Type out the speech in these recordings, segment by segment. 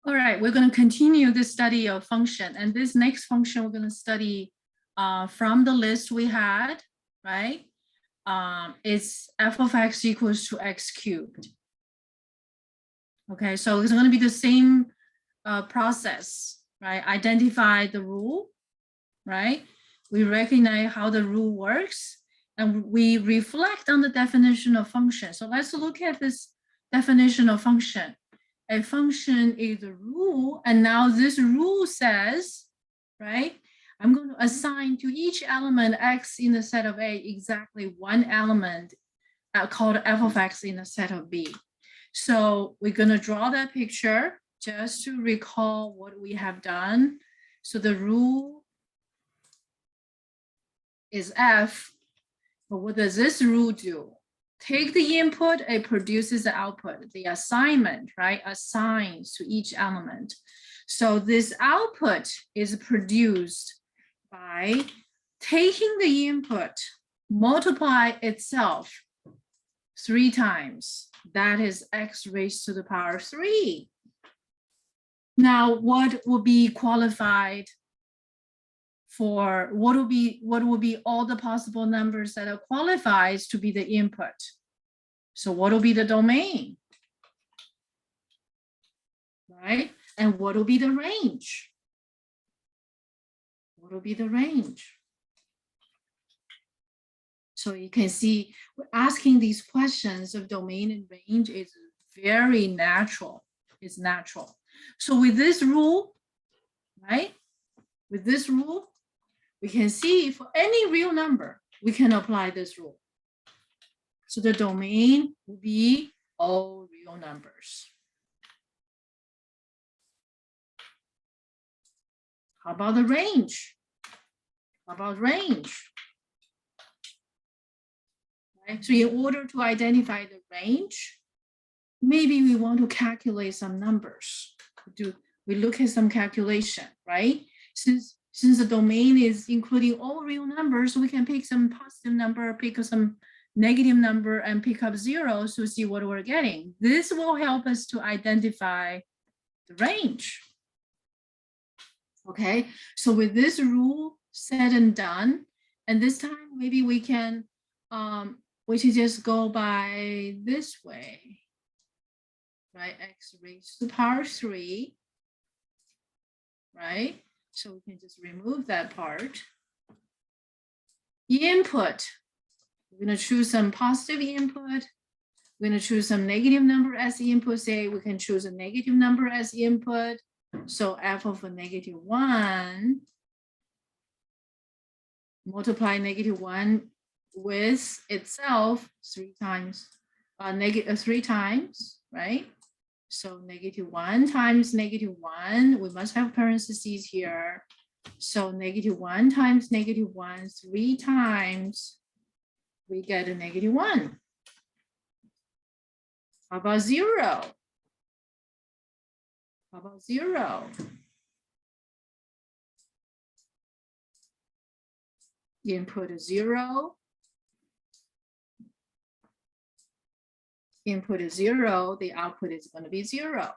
All right, we're going to continue this study of function. And this next function we're going to study from the list we had, right? It's f of x equals to x cubed. Okay, so it's going to be the same process, right? Identify the rule, right? We recognize how the rule works, and we reflect on the definition of function. So let's look at this definition of function. A function is a rule, and now this rule says, right, I'm going to assign to each element x in the set of A exactly one element called f of x in the set of B. So we're going to draw that picture just to recall what we have done. So the rule is f, but what does this rule do? Take the input, it produces the output. The assignment, right, assigns to each element. So this output is produced by taking the input, multiply itself 3 times. That is x raised to the power 3. Now, what will be qualified for what will be all the possible numbers that are qualifies to be the input? So what will be the domain, right? And what will be the range? What will be the range? So you can see asking these questions of domain and range is very natural. It's natural. So with this rule, right? With this rule, we can see for any real number, we can apply this rule. So the domain will be all real numbers. How about the range? How about range? Right? So in order to identify the range, maybe we want to calculate some numbers. We look at some calculation, right? Since the domain is including all real numbers, we can pick some positive number, pick up some negative number, and pick up zeros to see what we're getting. This will help us to identify the range. Okay, so with this rule said and done, and this time maybe we can we should just go by this way, right? X raised to the power 3, right? So we can just remove that part. Input, we're going to choose some positive input. We're going to choose some negative number as the input. Say we can choose a negative number as the input. So f of a -1, multiply -1 with itself 3 times, 3 times, right? So -1 times -1, we must have parentheses here. So -1 times -1, 3 times, we get a -1. How about 0? How about 0? The input is 0. Input is 0, the output is going to be 0.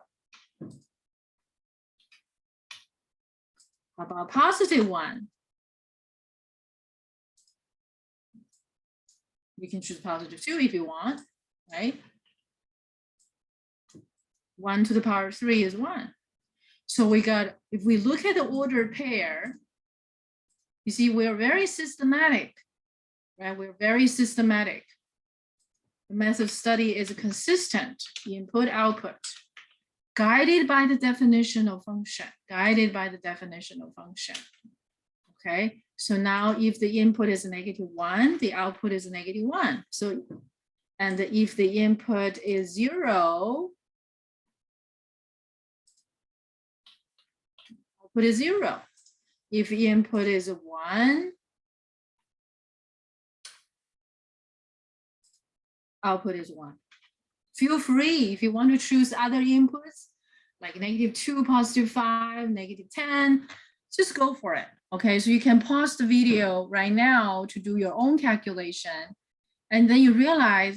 How about +1? You can choose +2 if you want, right? 1 to the power 3 is 1. So we got, if we look at the ordered pair, you see we're very systematic, right? We're very systematic. The method of study is consistent, input, output, guided by the definition of function, guided by the definition of function. Okay, so now if the input is -1, the output is -1. So, and if the input is 0, output is 0. If input is 1, output is 1. Feel free if you want to choose other inputs like -2, +5, -10, just go for it. Okay, so you can pause the video right now to do your own calculation. And then you realize,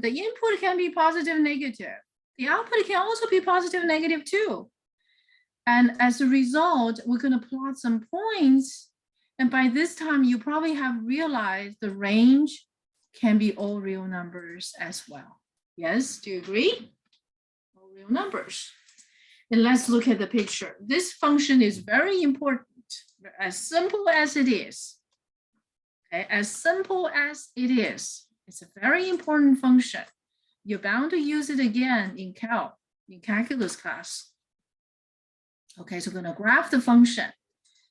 the input can be positive, negative. The output can also be positive, negative too. And as a result, we're going to plot some points. And by this time, you probably have realized the range can be all real numbers as well. Yes, do you agree? All real numbers. And let's look at the picture. This function is very important, as simple as it is. Okay, as simple as it is. It's a very important function. You're bound to use it again in calculus class. Okay, so we're going to graph the function.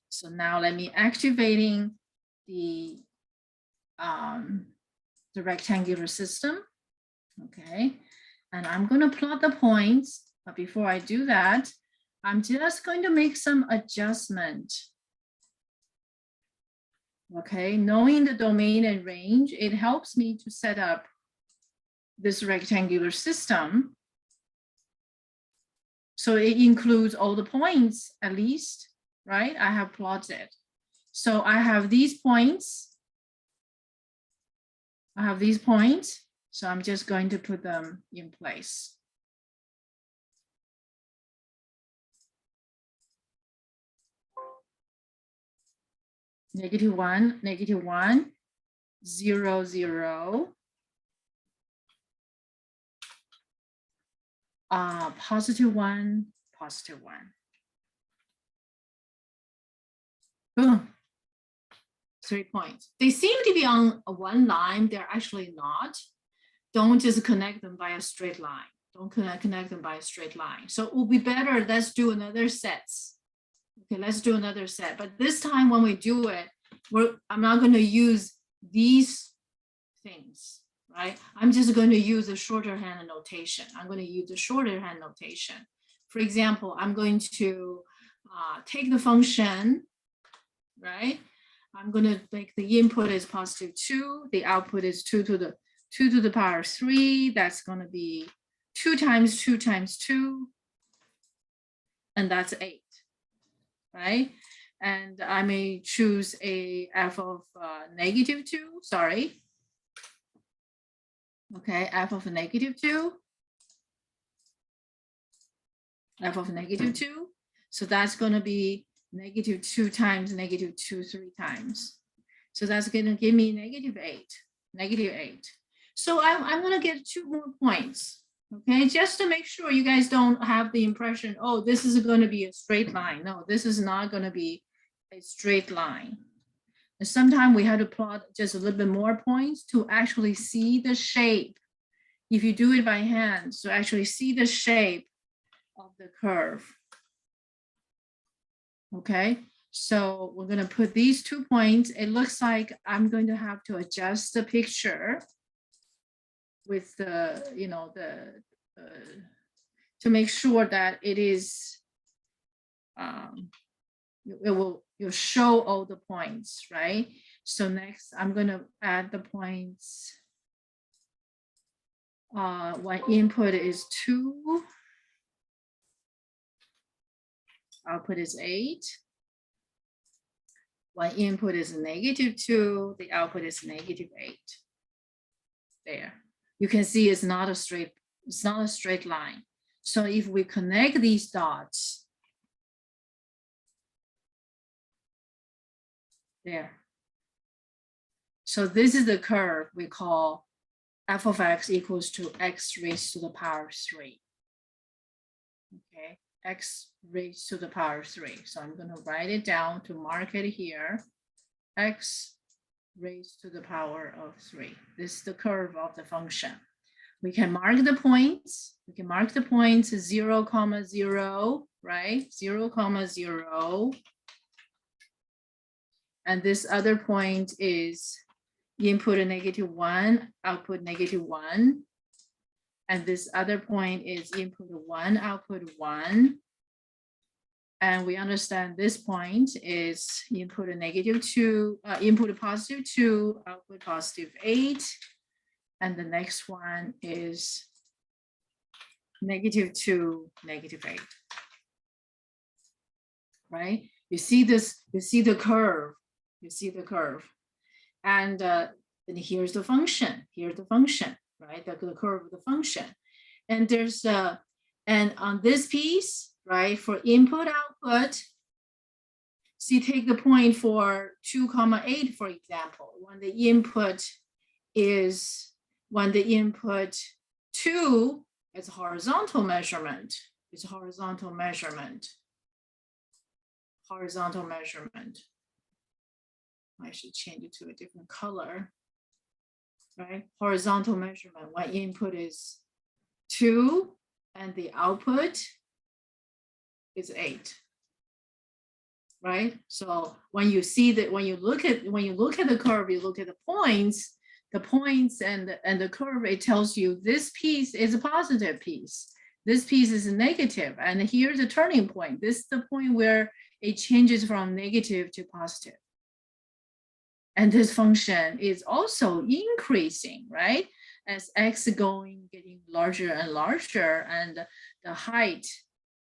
So now let me activating the rectangular system. Okay, and I'm going to plot the points. But before I do that, I'm just going to make some adjustment. Okay, knowing the domain and range, it helps me to set up this rectangular system. So it includes all the points at least, right? I have plotted. So I have these points. I have these points. So I'm just going to put them in place. -1, -1, 0, 0. +1, +1. Boom. 3 points. They seem to be on one line. They're actually not. Don't just connect them by a straight line. Don't connect them by a straight line. So it will be better. Let's do another set. Okay, let's do another set. But this time when we do it, I'm not going to use these things, right? I'm just going to use a shorter hand notation. I'm going to use a shorter hand notation. For example, I'm going to take the function, right? I'm going to make the input is +2. The output is 2 to the power 3. That's going to be 2 times 2 times 2. And that's 8. Right? And I may choose a f of -2, sorry. Okay, f of -2. F of -2. So that's going to be -2 times -2 3 times. So that's going to give me -8. So I'm going to get 2 more points. Okay, just to make sure you guys don't have the impression, oh, this is going to be a straight line. No, this is not going to be a straight line. And sometimes we have to plot just a little bit more points to actually see the shape. If you do it by hand, so actually see the shape of the curve. Okay, so we're going to put these 2 points. It looks like I'm going to have to adjust the picture with the, to make sure that it is, you'll show all the points, right? So next I'm going to add the points. When input is 2, output is 8. When input is -2, the output is -8. There. You can see it's not a straight line. So if we connect these dots, there. So this is the curve we call f of x equals to x raised to the power 3. Okay, x raised to the power 3. So I'm going to write it down to mark it here. X raised to the power of 3. This is the curve of the function. We can mark the points. We can mark the points 0, 0, right? 0, 0. And this other point is input -1, output -1. And this other point is input 1, output 1. And we understand this point is input -2, input +2, output +8. And the next one is -2, -8. Right? You see this, you see the curve. You see the curve. And here's the function. Here's the function, right? The curve of the function. And there's and on this piece, right? For input output, so you take the point for 2,8, for example, when the input 2 is horizontal measurement, horizontal measurement. I should change it to a different color, right? Horizontal measurement, when input is 2 and the output is 8. Right? So when you see that, when you look at the curve, you look at the points and the curve, it tells you this piece is a positive piece. This piece is a negative, and here's a turning point. This is the point where it changes from negative to positive. And this function is also increasing, right? As x getting larger and larger, and the height,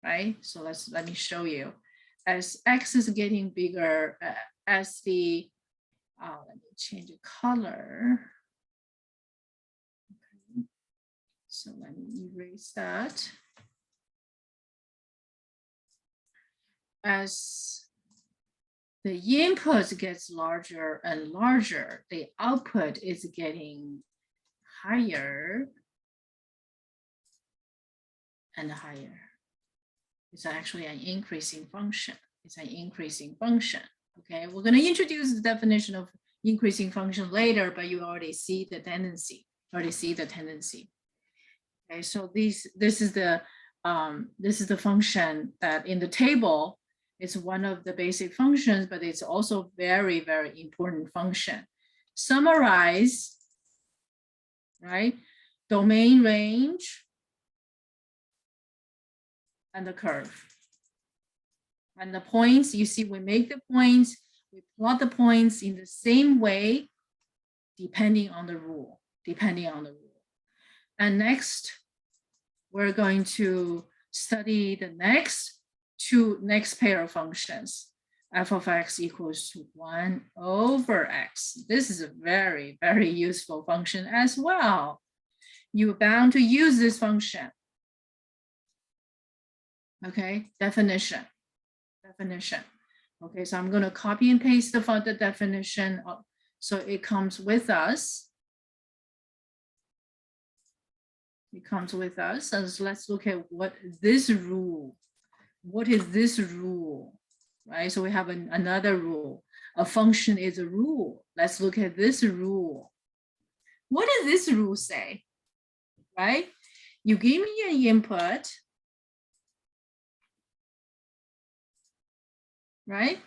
right? So let me show you. As x is getting bigger, as the, let me change the color. Okay. So let me erase that. As the input gets larger and larger, the output is getting higher and higher. It's actually an increasing function. Okay, we're going to introduce the definition of increasing function later, but you already see the tendency. Okay, so this is the function that in the table is one of the basic functions, but it's also very, very important function. Summarize, right? Domain range and the curve. And the points, you see, we make the points, we plot the points in the same way, depending on the rule. And next, we're going to study the next pair of functions. F of x equals to 1 over x. This is a very, very useful function as well. You're bound to use this function. Okay, definition. Okay, so I'm going to copy and paste the definition so it comes with us. And so let's look at what is this rule, right? So we have another rule. A function is a rule. Let's look at this rule. What does this rule say, right? You give me an input, right?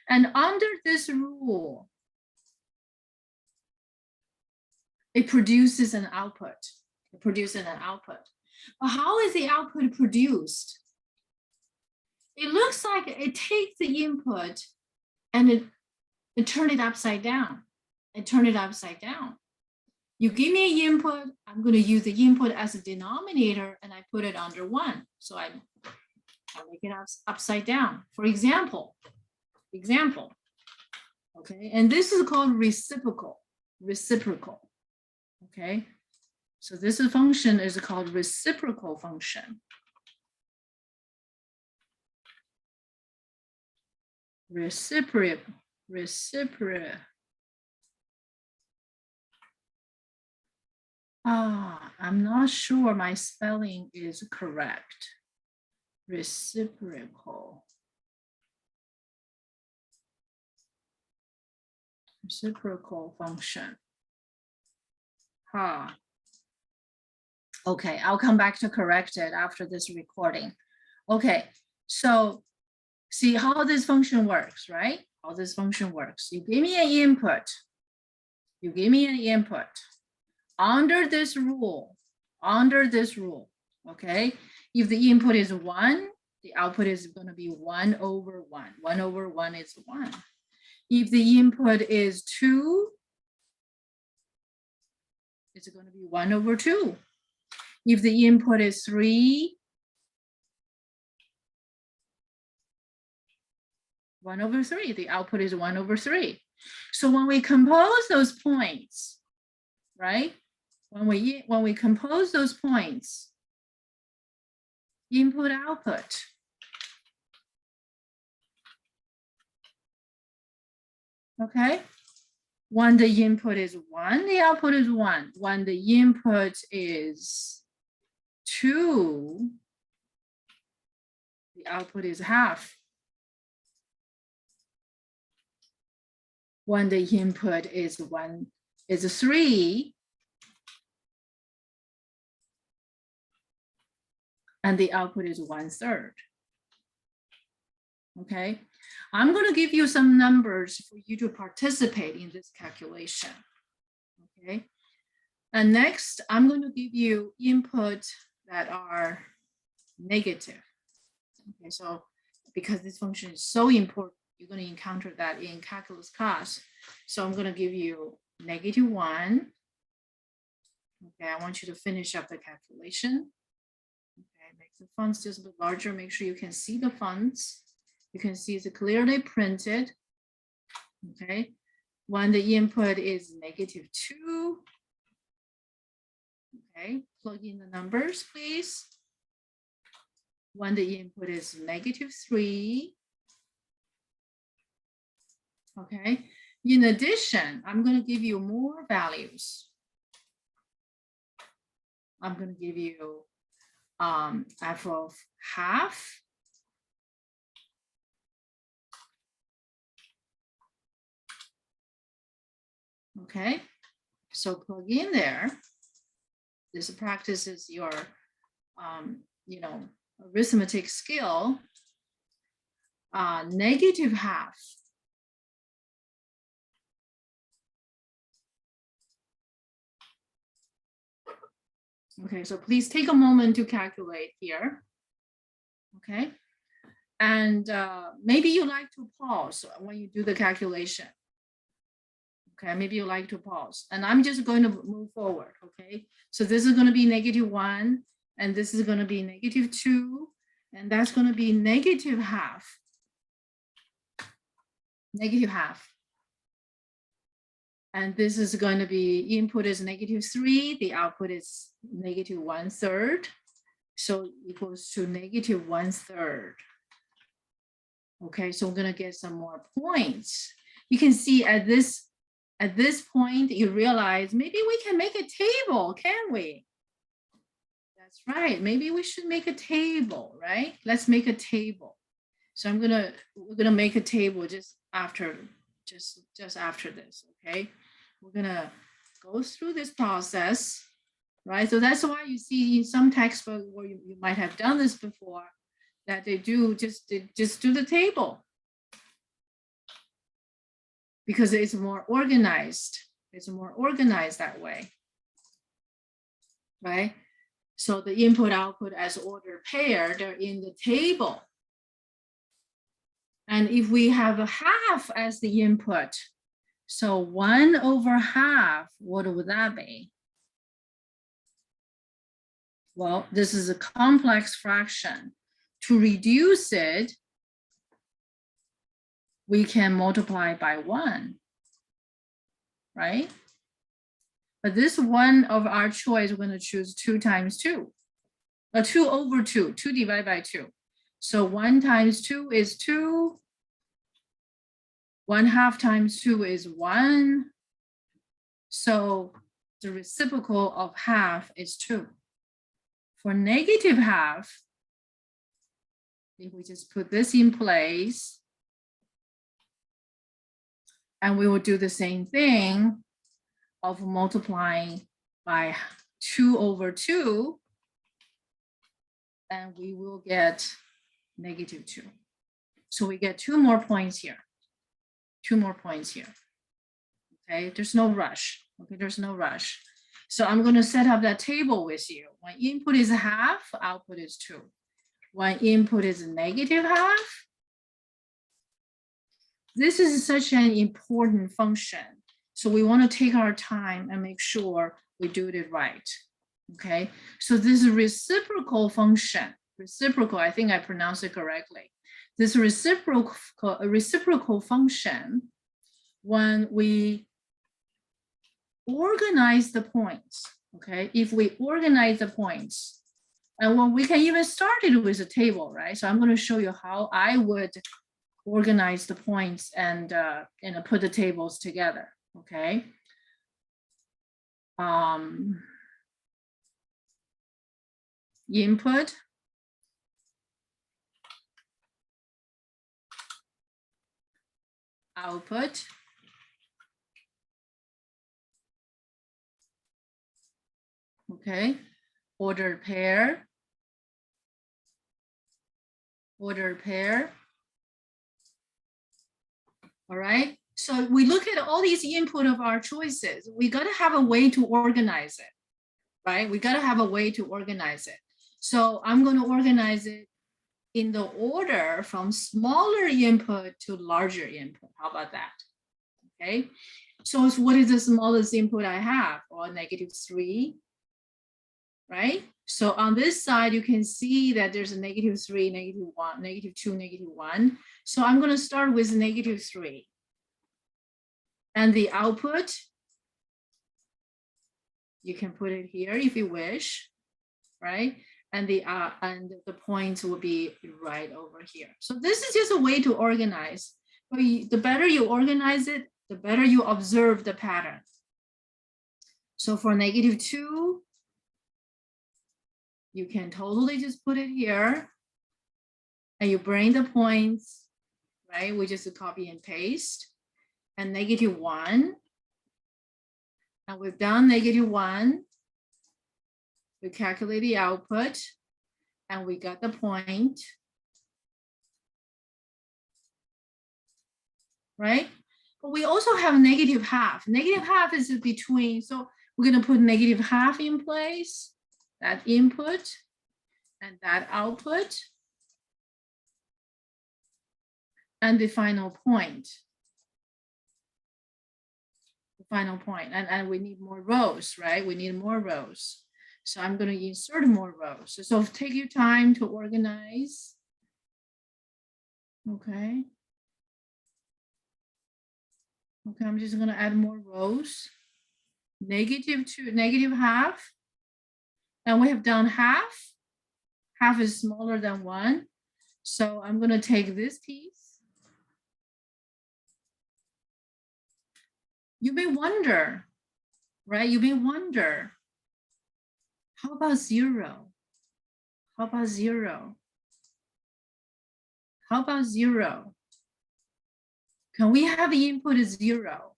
And under this rule, it produces an output. But how is the output produced? It looks like it takes the input and it turns it upside down. You give me an input, I'm going to use the input as a denominator, and I put it under 1. So I make it upside down. For example, okay, and this is called reciprocal. Okay, so this function is called reciprocal function. Reciprocal. I'm not sure my spelling is correct. Reciprocal function. Okay, I'll come back to correct it after this recording. Okay, so see how this function works, right? You give me an input. Under this rule, okay? If the input is 1, the output is going to be 1 over 1. 1 over 1 is 1. If the input is 2, it's going to be 1 over 2. If the input is 3, 1 over 3, the output is 1 over 3. So when we compose those points, right? When we compose those points, input output, okay? When the input is 1, the output is 1. When the input is 2, the output is half. When the input is 3, and the output is 1/3. Okay, I'm going to give you some numbers for you to participate in this calculation. Okay, and next I'm going to give you input that are negative. Okay, so because this function is so important, you're going to encounter that in calculus class. So I'm going to give you -1. Okay, I want you to finish up the calculation. Okay, make the fonts just a bit larger. Make sure you can see the fonts. You can see it's clearly printed. Okay, when the input is -2. Okay, plug in the numbers, please. When the input is -3. Okay, in addition, I'm going to give you more values. I'm going to give you f of half. Okay, so plug in there. This practices your, arithmetic skill. -half. Okay, so please take a moment to calculate here. Okay, and maybe you like to pause when you do the calculation. Okay, maybe you like to pause, and I'm just going to move forward. Okay, so this is going to be -1, and this is going to be -2, and that's going to be -half. -half. And this is going to be input is -3, the output is -1/3, so equals to -1/3. Okay, so we're going to get some more points. You can see at this point, you realize maybe we can make a table, can we? That's right. Maybe we should make a table, right? Let's make a table. So we're gonna make a table just after this. Okay, we're gonna go through this process, right? So that's why you see in some textbook where you might have done this before, that they just do the table, because it's more organized. It's more organized that way, right? So the input output as ordered pair, they're in the table. And if we have a half as the input, so 1/2, what would that be? Well, this is a complex fraction. To reduce it, we can multiply by 1, right? But this one of our choice, we're going to choose 2 times 2. 2/2, 2 divided by 2. So 1 times 2 is 2. 1/2 times 2 is 1. So the reciprocal of half is 2. For -half, if we just put this in place, and we will do the same thing of multiplying by 2/2, and we will get -2. So we get 2 more points here. 2 more points here. Okay, there's no rush. Okay, there's no rush. So I'm going to set up that table with you. When input is half, output is 2. When input is -half, this is such an important function. So we want to take our time and make sure we do it right. Okay, so this reciprocal function, reciprocal, I think I pronounced it correctly. This reciprocal function, when we organize the points, okay, if we organize the points, and when we can even start it with a table, right? So I'm going to show you how I would organize the points and put the tables together, okay? Input, output, okay, ordered pair, all right? So we look at all these input of our choices. We got to have a way to organize it, right? We got to have a way to organize it. So I'm going to organize it in the order from smaller input to larger input. How about that? Okay. So what is the smallest input I have? Or -3, right? So on this side, you can see that there's a -3, -1, -2, -1. So I'm going to start with -3. And the output, you can put it here if you wish, right? And the points will be right over here. So this is just a way to organize. But the better you organize it, the better you observe the pattern. So for -2, you can totally just put it here and you bring the points, right? We just copy and paste. And -1, and we've done -1. We calculate the output and we got the point, right? But we also have -½ -½ is between, so we're going to put -½ in place, that input and that output, and the final point. The final point. And we need more rows, right? We need more rows. So I'm going to insert more rows. So take your time to organize. Okay. Okay, I'm just going to add more rows. -2, -½ And we have done half. Half is smaller than 1. So I'm going to take this piece. You may wonder, right? You may wonder, how about 0? How about 0? How about 0? Can we have the input 0?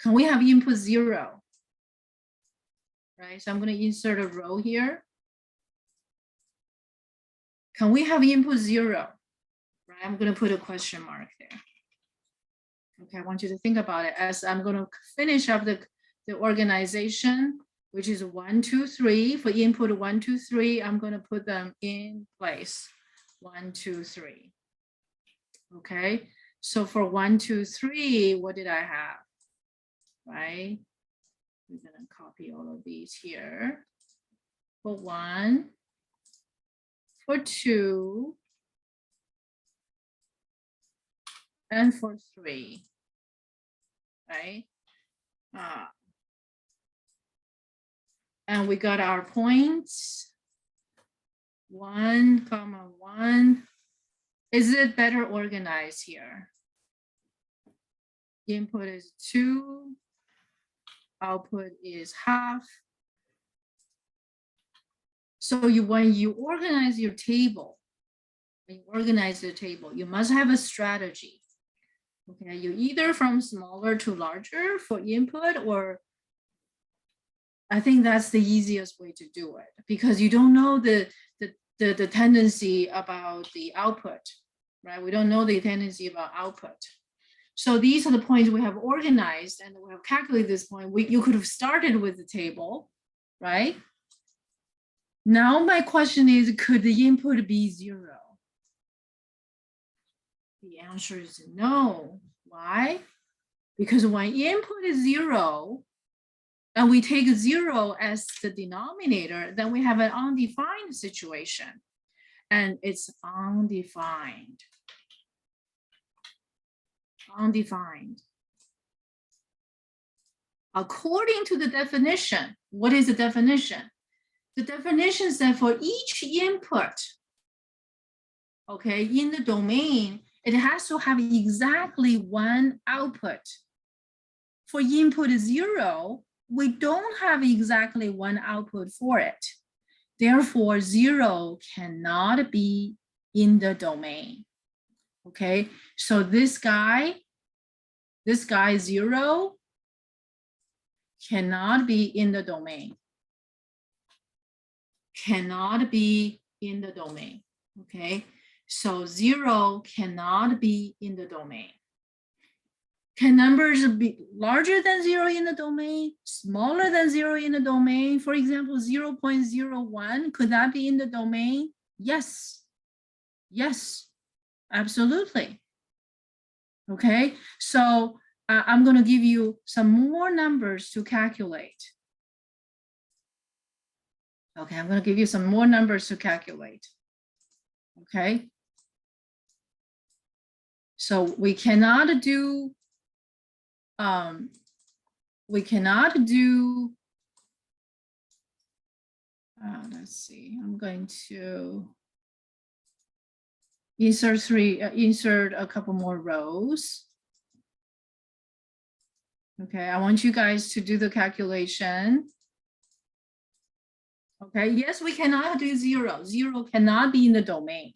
Can we have input 0? Right, so I'm going to insert a row here. Can we have input 0? Right, I'm going to put a question mark there. Okay, I want you to think about it as I'm going to finish up the organization, which is 1, 2, 3. For input 1, 2, 3, I'm going to put them in place. 1, 2, 3. Okay, so for 1, 2, 3, what did I have? Right, we're going to copy all of these here. For 1, for 2, and for 3, right? And we got our points, 1, 1. Is it better organized here? Input is 2, output is ½ So when you organize your table, you must have a strategy. Okay, you either from smaller to larger for input, or I think that's the easiest way to do it, because you don't know the tendency about the output, right? We don't know the tendency about output. So these are the points we have organized and we have calculated this point. You could have started with the table, right? Now my question is, could the input be 0? The answer is no. Why? Because when input is 0, and we take 0 as the denominator, then we have an undefined situation. And it's undefined. Undefined. According to the definition, what is the definition? The definition says for each input, okay, in the domain, it has to have exactly one output. For input 0, we don't have exactly one output for it. Therefore, 0 cannot be in the domain. Okay, so this guy 0 cannot be in the domain. Cannot be in the domain. Okay, so 0 cannot be in the domain. Can numbers be larger than 0 in the domain, smaller than 0 in the domain? For example, 0.01, could that be in the domain? Yes. Yes, absolutely. Okay, so I'm going to give you some more numbers to calculate. Okay, I'm going to give you some more numbers to calculate. Okay, so we cannot do let's see, I'm going to insert a couple more rows. Okay, I want you guys to do the calculation. Okay, yes, we cannot do 0. 0 cannot be in the domain.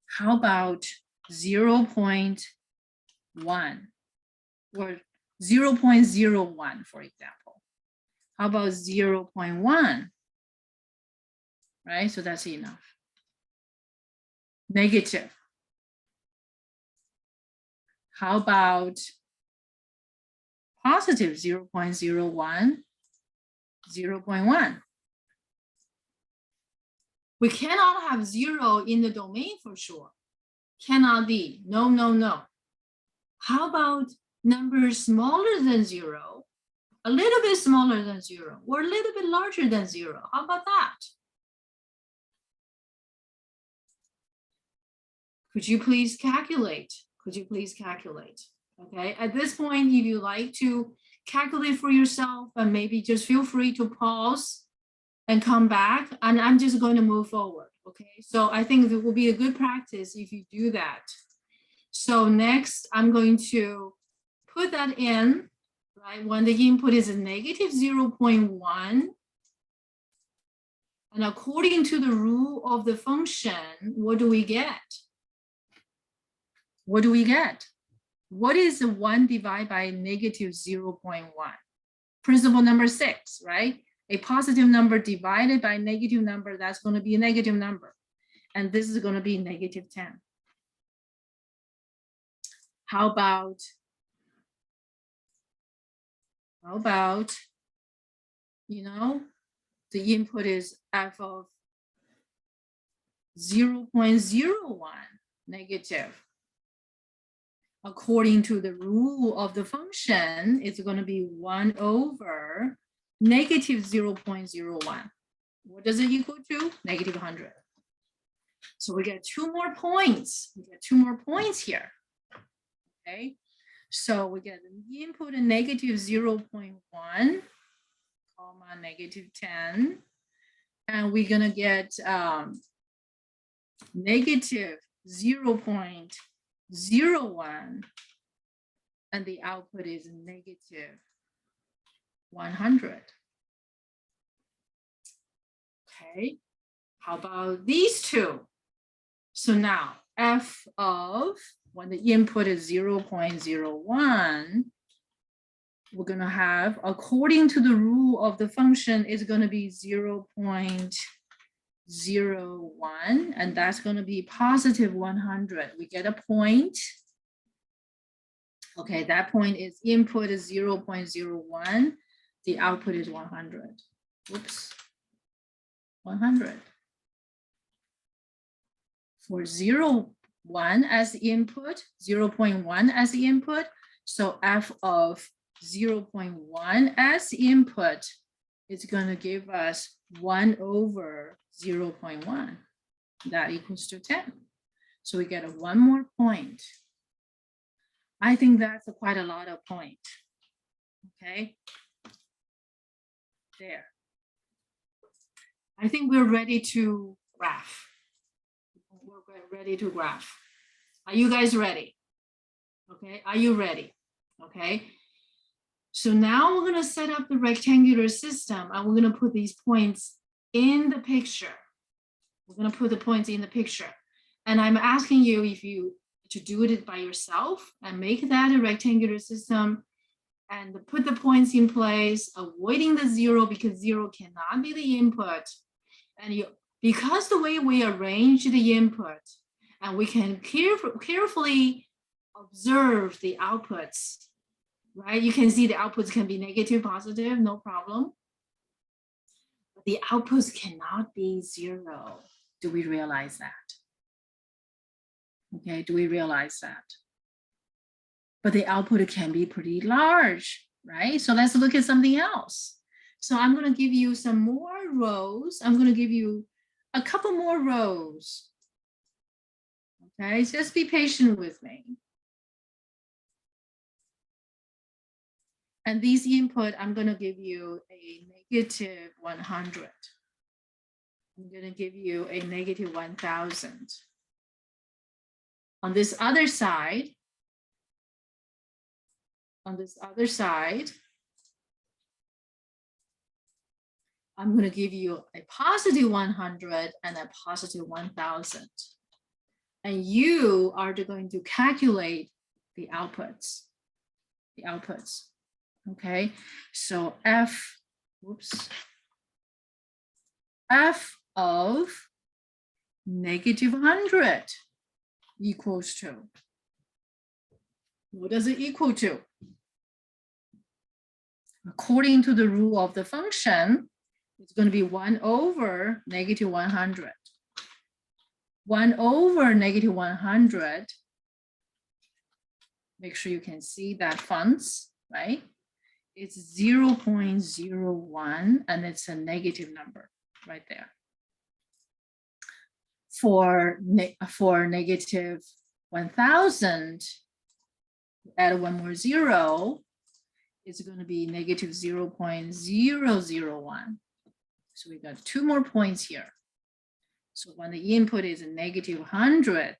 How about 0.1 or 0.01, for example? How about 0.1? Right, so that's enough. Negative. How about positive 0.01, 0.1? We cannot have 0 in the domain for sure. Cannot be. No, no, no. How about numbers smaller than 0, a little bit smaller than 0, or a little bit larger than 0? How about that? Could you please calculate? Could you please calculate? Okay, at this point, if you like to calculate for yourself, and maybe just feel free to pause and come back, and I'm just going to move forward. Okay, so I think it will be a good practice if you do that. So next, I'm going to put that in, right? When the input is a negative 0.1, and according to the rule of the function, what do we get? What do we get? What is 1 divided by negative 0.1? Principle number 6, right? A positive number divided by a negative number, that's going to be a negative number. And this is going to be negative 10. How about, you know, the input is f of 0.01 negative. According to the rule of the function, it's going to be 1 over negative 0.01. What does it equal to? Negative 100. So we get 2 more points. We get 2 more points here. Okay, so we get the input in negative 0.1, comma, negative 10. And we're going to get negative 0.01. And the output is negative 100. Okay, how about these two? So now f of, when the input is 0.01, we're going to have, according to the rule of the function, is going to be 0.01, and that's going to be positive 100. We get a point. Okay, that point is input is 0.01. The output is 100. Whoops, 100. For 0.1 as the input, 0.1 as the input. So f of 0.1 as the input is going to give us 1 over 0.1. That equals to 10. So we get a 1 more point. I think that's quite a lot of point. Okay. There. I think we're ready to graph. ready to graph? Are you guys ready? Okay, are you ready? Okay, so now we're gonna set up the rectangular system and we're gonna put these points in the picture. We're gonna put the points in the picture. And I'm asking you if you to do it by yourself and make that a rectangular system and put the points in place, avoiding the zero because zero cannot be the input. And because the way we arrange the input and we can carefully observe the outputs, right? You can see the outputs can be negative, positive, no problem. But the outputs cannot be zero. Do we realize that? Okay, do we realize that? But the output can be pretty large, right? So let's look at something else. So I'm going to give you some more rows. I'm going to give you a couple more rows. Okay, just be patient with me. And these input, I'm going to give you a negative 100. I'm going to give you a negative 1000. On this other side, I'm going to give you a positive 100 and a positive 1000. And you are going to calculate the outputs. Okay, so F of negative 100 equals to, what does it equal to? According to the rule of the function, it's going to be 1 over negative 100. 1 over negative 100, make sure you can see that fonts, right? It's 0.01 and it's a negative number right there. For negative 1000, add one more zero, it's going to be negative 0.001. So we got two more points here. So when the input is a negative 100,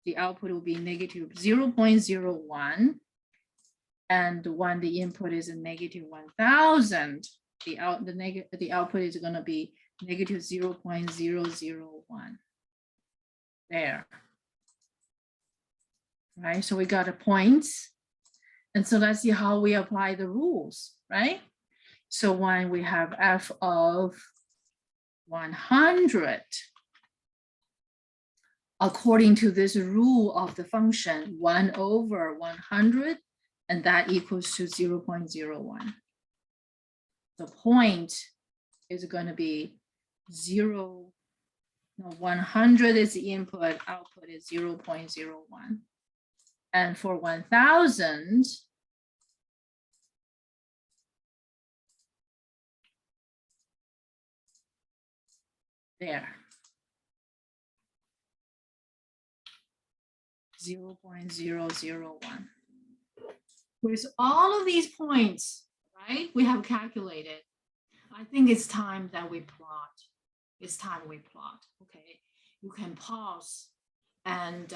the output will be negative 0.01. And when the input is a negative 1000, the output is going to be negative 0.001. There. Right, so we got a points. And so let's see how we apply the rules, right? So when we have F of 100, according to this rule of the function, 1 over 100, and that equals to 0.01. The point is going to be 100 is the input, output is 0.01. And for 1000, there, 0.001. With all of these points, right, we have calculated. I think it's time that we plot. It's time we plot, okay? You can pause and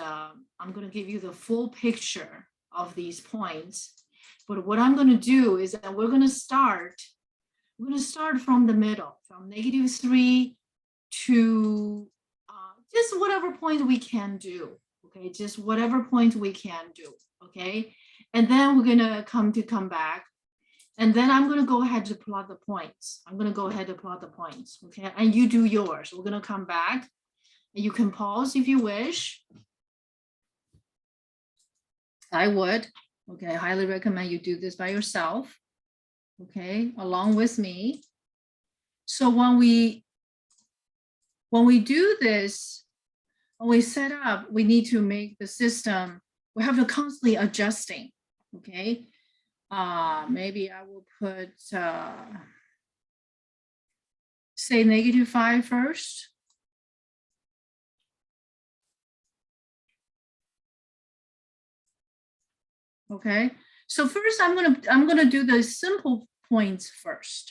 I'm going to give you the full picture of these points. But what I'm going to do is that we're going to start from the middle, from -3 to just whatever point we can do, okay? Just whatever point we can do, okay? And then we're going to come back. And then I'm going to go ahead to plot the points. Okay? And you do yours. We're going to come back. You can pause if you wish. I would, okay, I highly recommend you do this by yourself, okay, along with me. So when we do this, when we set up, we need to make the system, we have to constantly adjusting, okay. Maybe I will put, say -5 first. Okay, so first I'm gonna do the simple points first.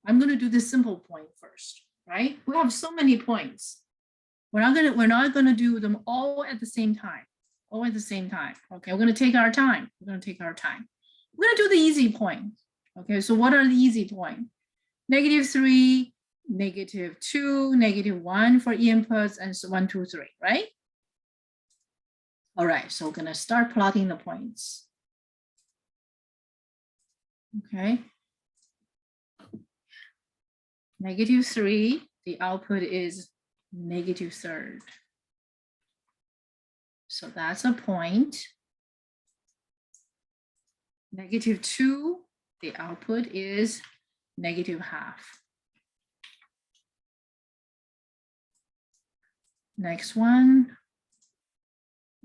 I'm gonna do the simple point first, right? We have so many points. We're not gonna do them all at the same time. All at the same time. Okay, we're gonna take our time. We're gonna take our time. We're gonna do the easy point. Okay, so what are the easy point? -3, -2, -1 for inputs, and so 1, 2, 3, right? All right, so we're gonna start plotting the points. Okay. -3, the output is -3rd. So that's a point. -2, the output is -½ Next one,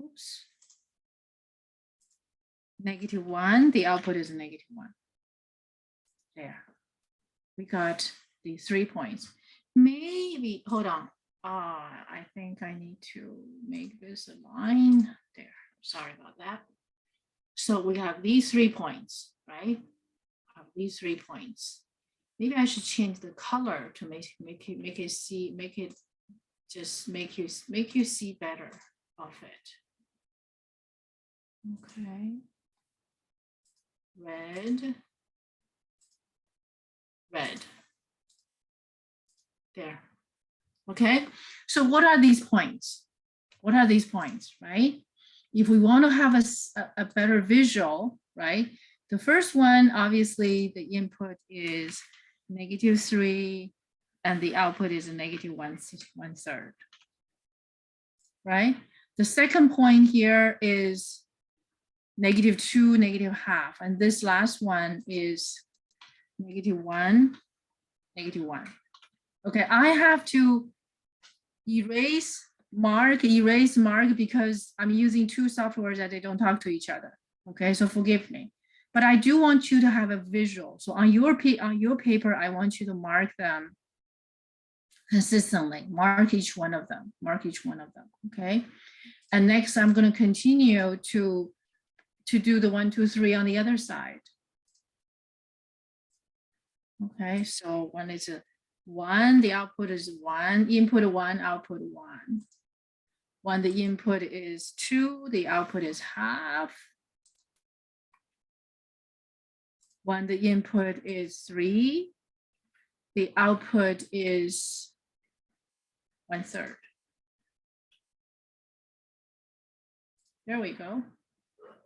oops. -1, the output is -1. There, we got the 3 points. Maybe, hold on. I think I need to make this a line there. Sorry about that. So we have these 3 points, right? These 3 points. Maybe I should change the color to make it see better of it. Okay. Red. There. Okay. So what are these points? What are these points, right? If we want to have a better visual, right? The first one, obviously, the input is -3, and the output is a -1/3, right? The second point here is -2, -½ and this last one is -1, -1. Okay, I have to erase, mark, because I'm using 2 softwares that they don't talk to each other. Okay, so forgive me. But I do want you to have a visual. So on your paper, I want you to mark them consistently. Mark each one of them. Okay. And next, I'm going to continue to do the 1, 2, 3 on the other side. Okay, so one is a 1, the output is 1, input 1, output 1. When the input is 2, the output is ½ When the input is 3, the output is 1/3. There we go.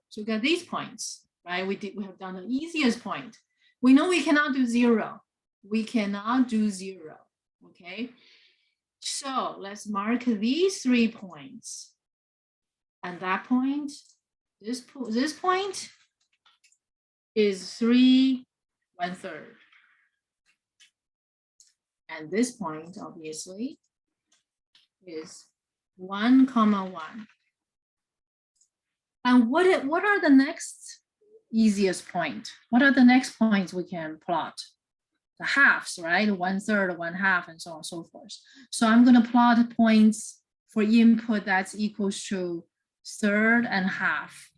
So we got these points, right? We have done the easiest point. We know we cannot do 0. We cannot do 0, okay? So let's mark these 3 points. And that point, this point is 3 1/3. And this point, obviously, is 1, 1. And what are the next easiest point? What are the next points we can plot? The halves, right? 1/3, 1/2, and so on and so forth. So I'm going to plot points for input that's equals to 1/3 and ½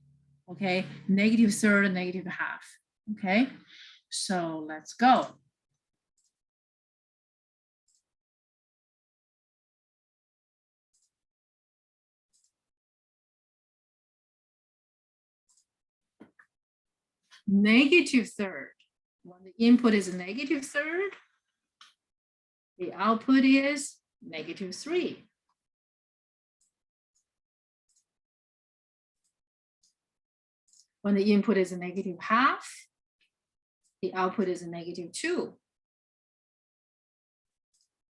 Okay, -3rd and -½ Okay, so let's go. -3rd. When the input is a -3rd, the output is -3. When the input is a -½ the output is a -2.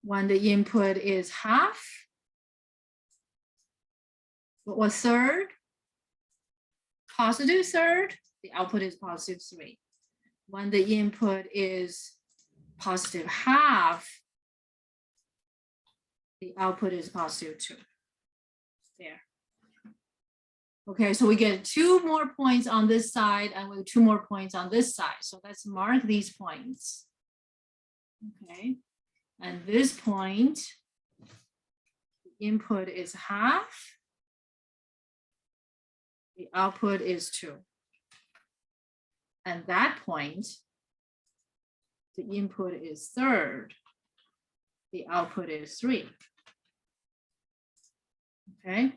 When the input is ½ or 1/3, +3rd, the output is +3. When the input is +½ the output is +2. There. Okay, so we get 2 more points on this side and with 2 more points on this side. So let's mark these points. Okay, and this point, the input is ½ the output is 2. And that point, the input is 1/3, the output is 3. okay?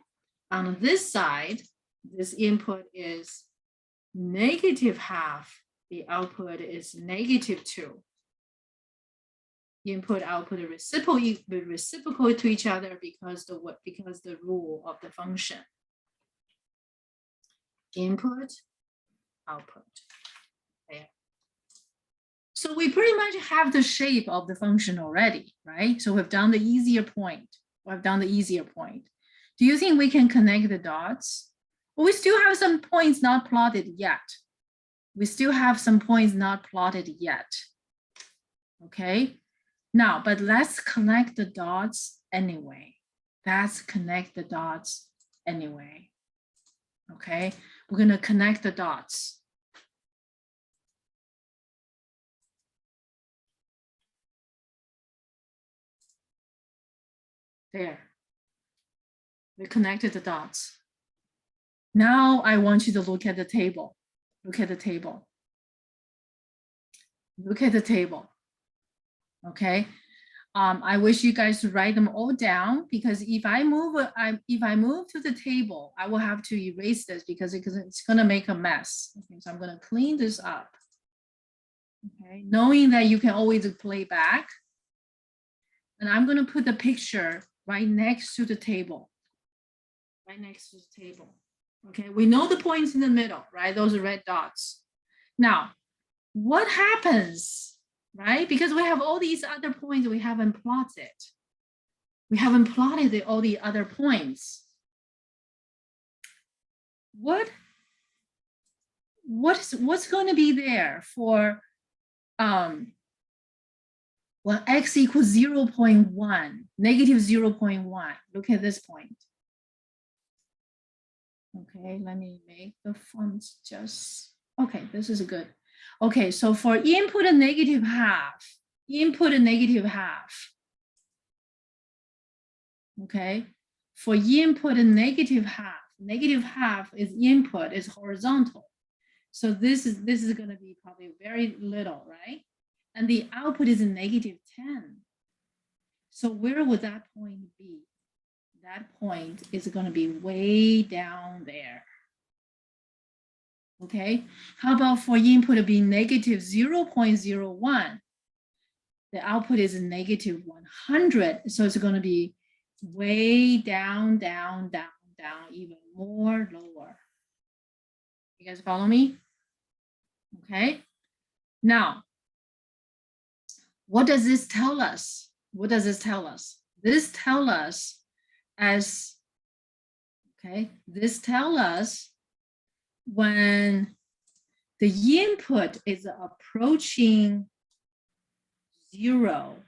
On this side, this input is negative half, the output is -2. Input output are reciprocal to each other because the rule of the function. Input, output. Okay. So we pretty much have the shape of the function already, right? So we've done the easier point. Do you think we can connect the dots? Well, we still have some points not plotted yet. Okay. Now, but let's connect the dots anyway. Okay, we're gonna connect the dots. There, we connected the dots. Now I want you to look at the table. Okay. I wish you guys to write them all down because if I move to the table, I will have to erase this because it's gonna make a mess. Okay, so I'm gonna clean this up. Okay, knowing that you can always play back. And I'm gonna put the picture right next to the table. Okay, we know the points in the middle, right? Those are red dots. Now, what happens, right? Because we have all these other points we haven't plotted. All the other points. What's going to be there for well, x equals 0.1, negative 0.1. Look at this point. Okay, let me make the fonts just, okay, this is good. Okay, so for input a negative half, okay, for input a negative half is input, is horizontal. So this is going to be probably very little, right? And the output is a -10. So where would that point be? That point is going to be way down there. Okay, how about for input to be negative 0.01? The output is a negative 100. So it's going to be way down, even more lower. You guys follow me? Okay. Now, what does this tell us? This tells us as, okay, this tells us when the input is approaching 0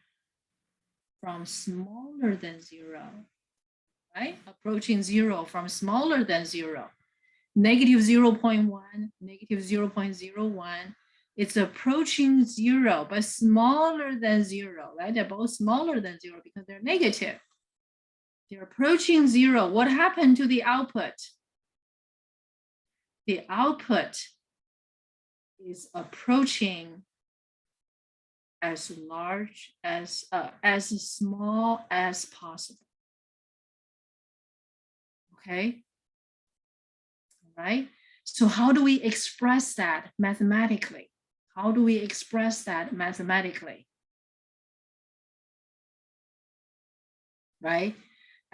from smaller than 0, right? Approaching 0 from smaller than 0, negative 0.1, negative 0.01, it's approaching 0, but smaller than 0, right? They're both smaller than 0 because they're negative. They're approaching 0. What happened to the output? The output is approaching as large as small as possible. Okay. All right. So how do we express that mathematically? Right?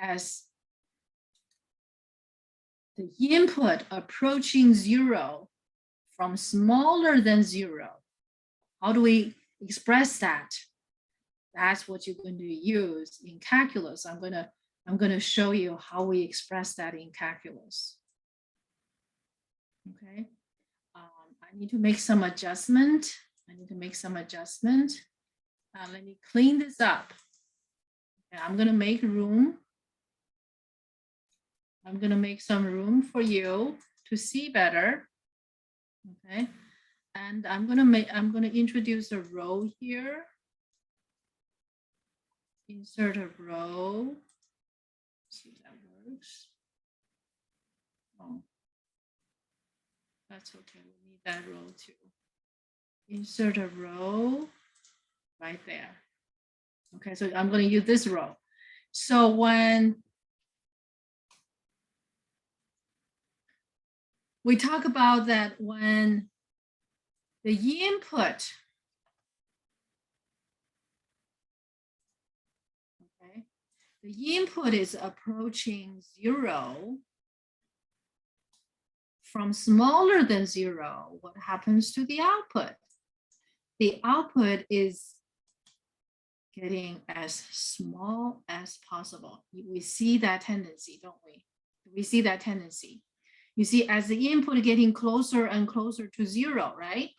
As the input approaching 0 from smaller than 0. How do we express that? That's what you're going to use in calculus. I'm going to show you how we express that in calculus. Okay. I need to make some adjustment. Let me clean this up. Okay, I'm going to make room. I'm going to make some room for you to see better. Okay. And I'm going to introduce a row here. Insert a row. See if that works. Oh, that's okay. We need that row too. Insert a row right there. Okay, so I'm going to use this row. So when we talk about that when the input, okay, the input is approaching 0 from smaller than 0, what happens to the output? The output is getting as small as possible. We see that tendency, don't we? We see that tendency. You see, as the input getting closer and closer to 0, right?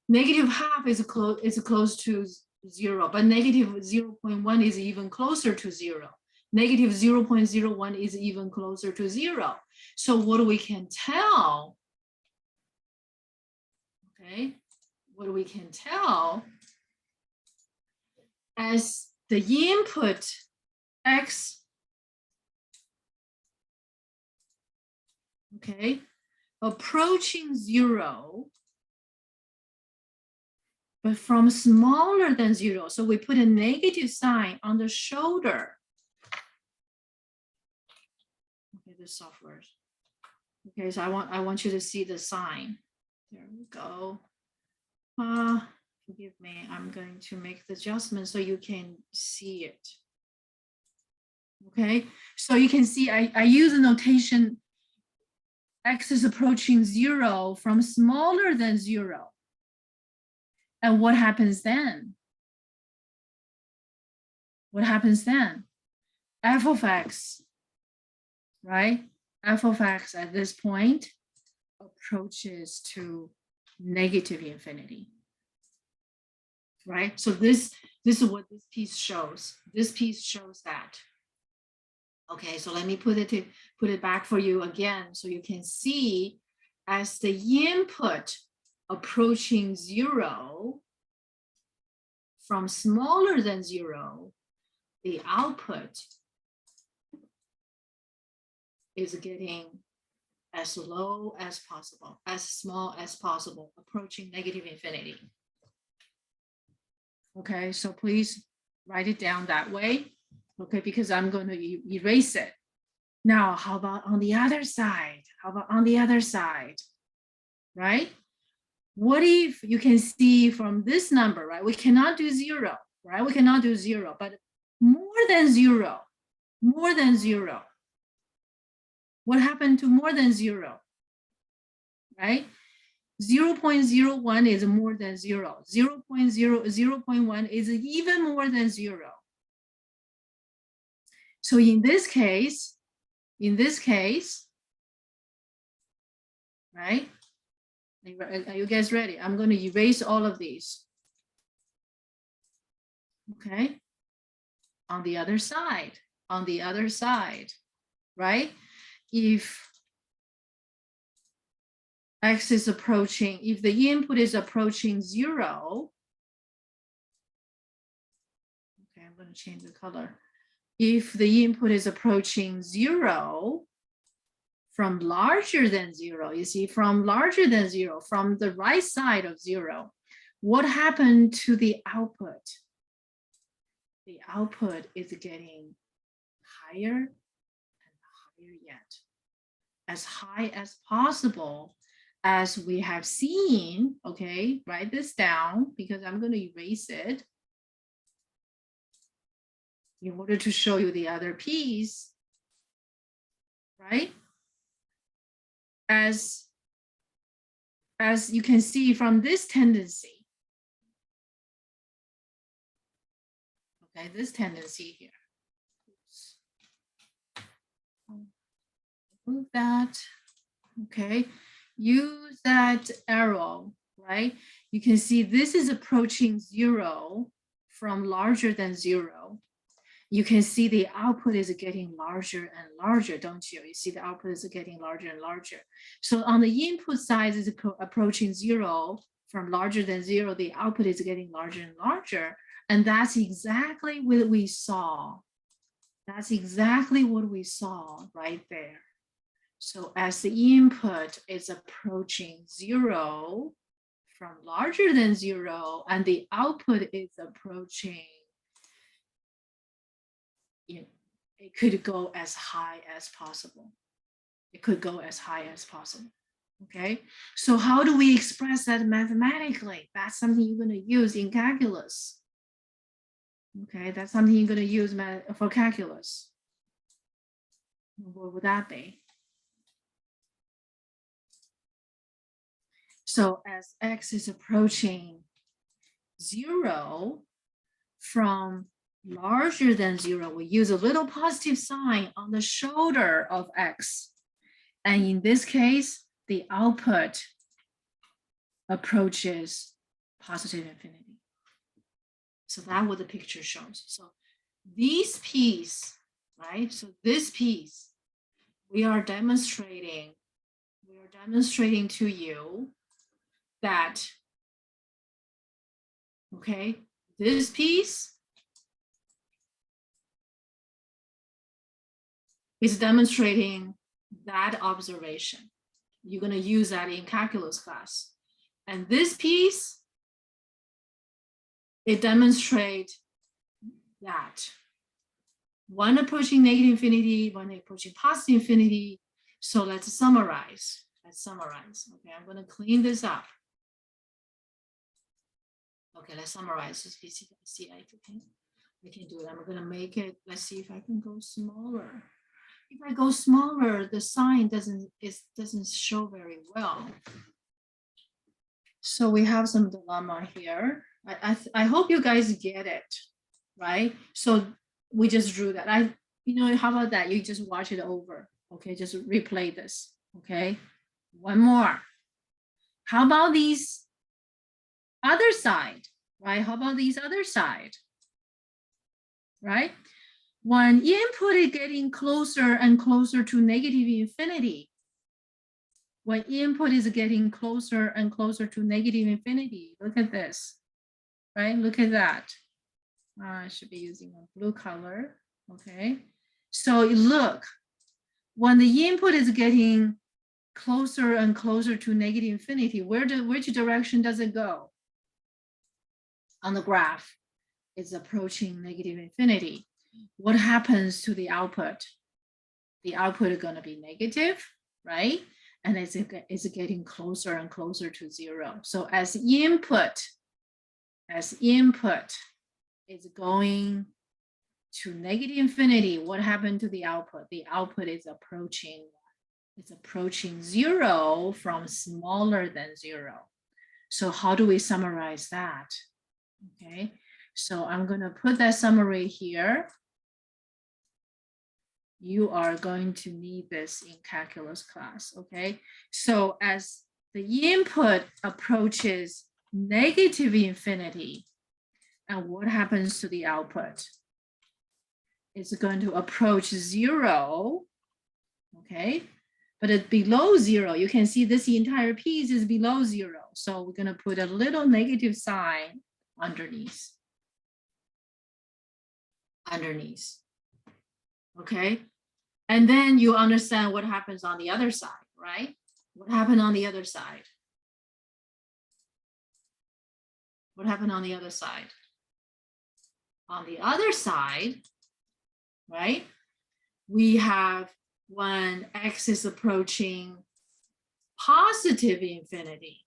Negative half is close to 0, but negative 0.1 is even closer to 0. Negative 0.01 is even closer to 0. So what we can tell, okay, what we can tell as the input x, okay, approaching 0, but from smaller than 0. So we put a negative sign on the shoulder. Okay, the software. Okay, so I want you to see the sign. There we go. Forgive me, I'm going to make the adjustment so you can see it. Okay, so you can see I use a notation x is approaching 0 from smaller than 0. And what happens then? What happens then? F of x, right? F of x at this point approaches to negative infinity, right? So this is what this piece shows. This piece shows that. Okay, so let me put it back for you again so you can see as the input approaching 0 from smaller than 0, the output is getting as low as possible, as small as possible, approaching negative infinity. Okay, so please write it down that way. Okay, because I'm going to erase it. Now, how about on the other side? How about on the other side, right? What if you can see from this number, right? We cannot do 0, right? We cannot do 0, but more than 0, more than 0. What happened to more than 0, right? 0.01 is more than 0. 0.1 is even more than 0. So in this case, right? Are you guys ready? I'm going to erase all of these. Okay. On the other side, right? If x is approaching, if the input is approaching 0, okay, I'm going to change the color. If the input is approaching 0 from larger than 0, you see, from larger than 0, from the right side of 0, what happened to the output? The output is getting higher and higher yet, as high as possible, as we have seen. Okay, write this down because I'm going to erase it in order to show you the other piece, right? As you can see from this tendency, okay, this tendency here. Oops. Move that. Okay, use that arrow, right? You can see this is approaching 0 from larger than 0. You can see the output is getting larger and larger, don't you? You see the output is getting larger and larger. So on the input side is approaching 0 from larger than 0, the output is getting larger and larger. And that's exactly what we saw. That's exactly what we saw right there. So as the input is approaching 0 from larger than 0, and the output is approaching, it could go as high as possible. It could go as high as possible. Okay, so how do we express that mathematically? That's something you're going to use in calculus. Okay, that's something you're going to use for calculus. What would that be? So as x is approaching 0 from larger than 0, we use a little positive sign on the shoulder of x. And in this case, the output approaches positive infinity. So that's what the picture shows. So this piece, right? So this piece, we are demonstrating to you that, okay, this piece is demonstrating that observation. You're going to use that in calculus class. And this piece, it demonstrates that one approaching negative infinity, one approaching positive infinity. So let's summarize. Okay, I'm going to clean this up. Okay, let's summarize this piece. See, I can do it. I'm going to make it. Let's see if I can go smaller. If I go smaller, the sign doesn't show very well. So we have some dilemma here. I hope you guys get it, right? So we just drew that. How about that? You just watch it over. Okay, just replay this. Okay, one more. How about these other side, right? How about these other side, right? When input is getting closer and closer to negative infinity, when input is getting closer and closer to negative infinity, look at this, right? Look at that. I should be using a blue color, okay? So look, when the input is getting closer and closer to negative infinity, which direction does it go? On the graph, it's approaching negative infinity. What happens to the output? The output is going to be negative, right? And it's getting closer and closer to 0. So as input is going to negative infinity, what happened to the output? The output is approaching 0 from smaller than 0. So how do we summarize that? Okay, so I'm going to put that summary here. You are going to need this in calculus class, okay? So as the input approaches negative infinity, and what happens to the output? It's going to approach 0, okay? But it's below 0. You can see this entire piece is below 0. So we're going to put a little negative sign underneath. Okay, and then you understand what happens on the other side, right? What happened on the other side? What happened on the other side? On the other side, right, we have when x is approaching positive infinity,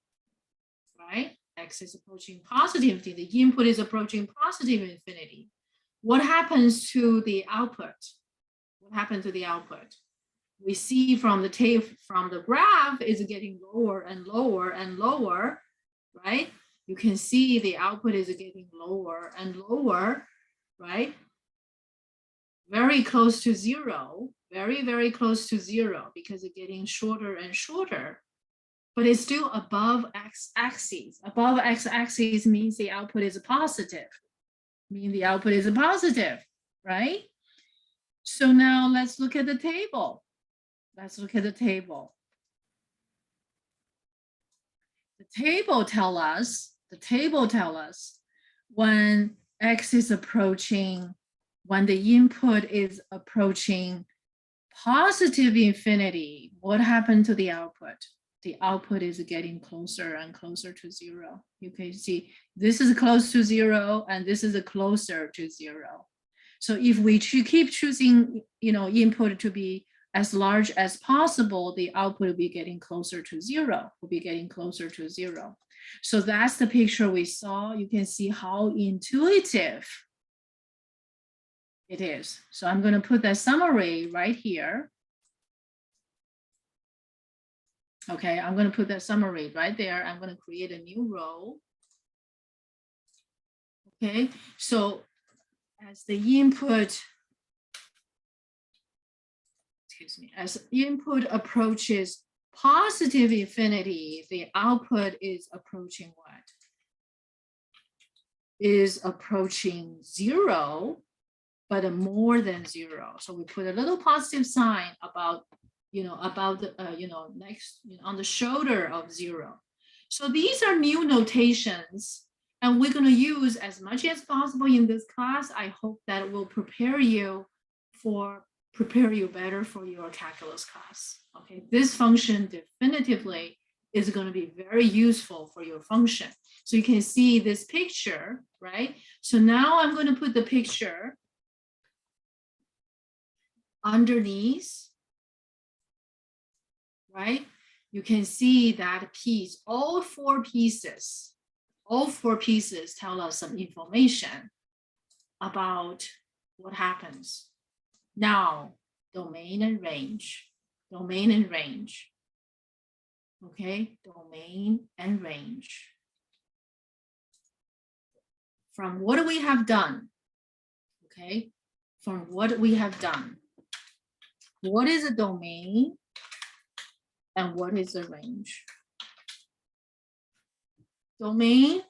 right? X is approaching positive infinity. The input is approaching positive infinity. What happens to the output? What happened to the output? We see from the graph is getting lower and lower and lower, right? You can see the output is getting lower and lower, right? Very close to 0, very, very close to 0 because it's getting shorter and shorter, but it's still above x-axis. Above x-axis means the output is positive, right? So now let's look at the table. The table tell us when x is approaching, when the input is approaching positive infinity, what happened to the output? The output is getting closer and closer to 0. You can see this is close to 0 and this is closer to 0. So if we keep choosing, input to be as large as possible, the output will be getting closer to zero, will be getting closer to zero. So that's the picture we saw. You can see how intuitive it is. So I'm going to put that summary right here. Okay, I'm going to put that summary right there. I'm going to create a new row. Okay, so as the input, excuse me, as input approaches positive infinity, the output is approaching what? Is approaching zero, but more than zero. So we put a little positive sign about, about the, next, on the shoulder of zero. So these are new notations, and we're going to use as much as possible in this class. I hope that will prepare you better for your calculus class. Okay, this function definitively is going to be very useful for your function. So you can see this picture, right? So now I'm going to put the picture underneath, right? You can see that piece, all four pieces tell us some information about what happens. Now, domain and range. Okay, domain and range. From what we have done, okay, from what we have done, what is a domain and what is a range? Domain,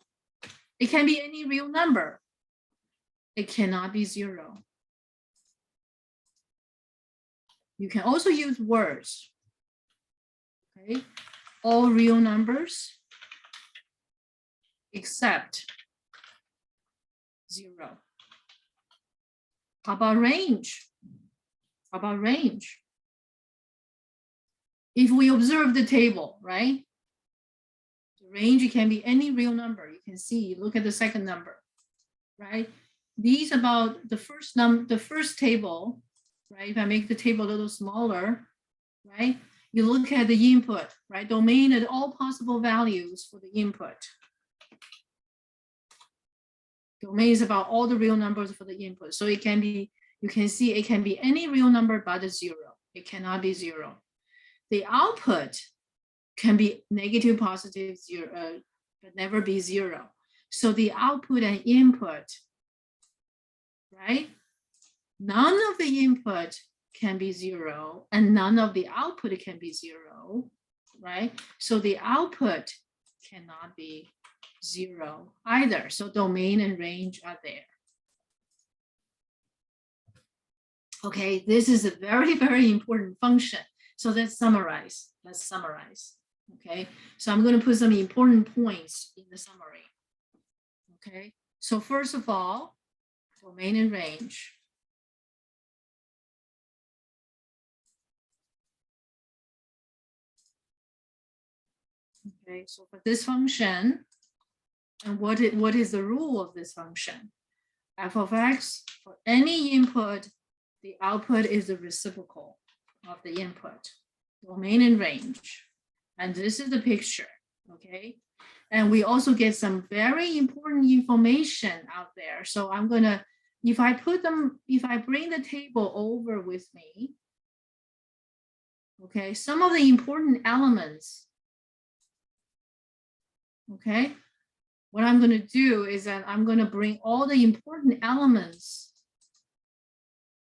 it can be any real number. It cannot be zero. You can also use words. Okay, all real numbers except zero. How about range? If we observe the table, right? The range can be any real number. You can see, look at the second number, right? These about the first table, right? If I make the table a little smaller, right? You look at the input, right? Domain at all possible values for the input. Domain is about all the real numbers for the input. So it can be, you can see it can be any real number but a zero. It cannot be zero. The output can be negative, positive, zero, but never be zero. So the output and input, right? None of the input can be zero and none of the output can be zero, right? So the output cannot be zero either. So domain and range are there. Okay, this is a very, very important function. So let's summarize. Okay, so I'm going to put some important points in the summary. Okay, so first of all, domain and range. Okay, so for this function, and what is the rule of this function? F of x, for any input, the output is the reciprocal of the input, domain and range. And this is the picture, okay? And we also get some very important information out there. So I'm gonna, if I bring the table over with me, okay, some of the important elements, okay? What I'm gonna do is that I'm gonna bring all the important elements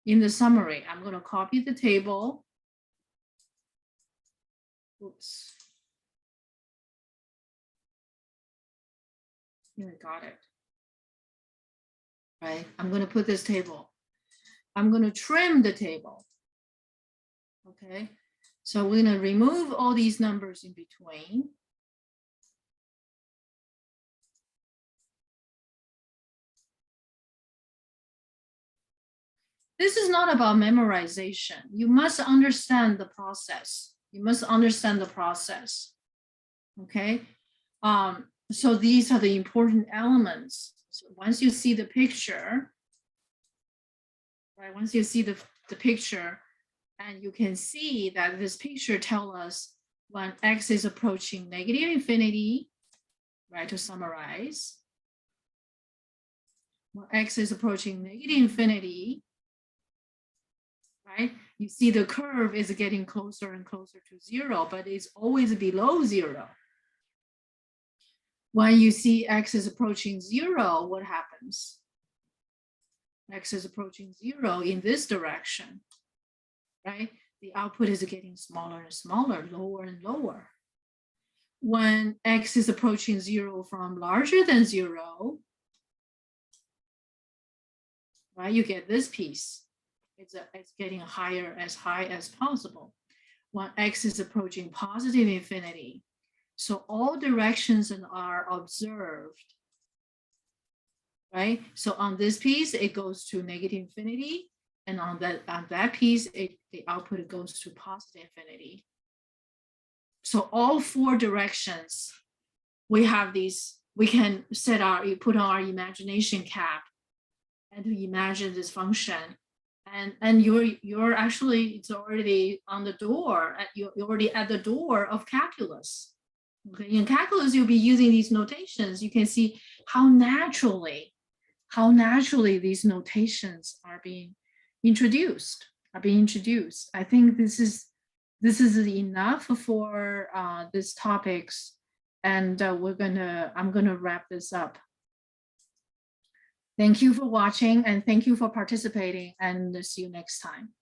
in the summary. I'm gonna copy the table. Oops. Here, I got it. Right, I'm going to put this table. I'm going to trim the table. Okay, so we're going to remove all these numbers in between. This is not about memorization. You must understand the process. Okay, so these are the important elements. So once you see the picture, right? Once you see the picture, And you can see that this picture tells us when x is approaching negative infinity, right, to summarize. When x is approaching negative infinity, right, you see the curve is getting closer and closer to 0, but it's always below 0. When you see x is approaching 0, what happens? X is approaching 0 in this direction, right? The output is getting smaller and smaller, lower and lower. When x is approaching 0 from larger than 0, right, you get this piece. It's getting higher, as high as possible. When x is approaching positive infinity, so all directions are observed, right? So on this piece, it goes to negative infinity, and on that piece, the output goes to positive infinity. So all 4 directions, we have these. We can put on our imagination cap, and to imagine this function, and you're actually, it's already on the door. You're already at the door of calculus. Okay, in calculus, you'll be using these notations. You can see how naturally these notations are being introduced. I think this is enough for this topics, and I'm gonna wrap this up. Thank you for watching, and thank you for participating, and see you next time.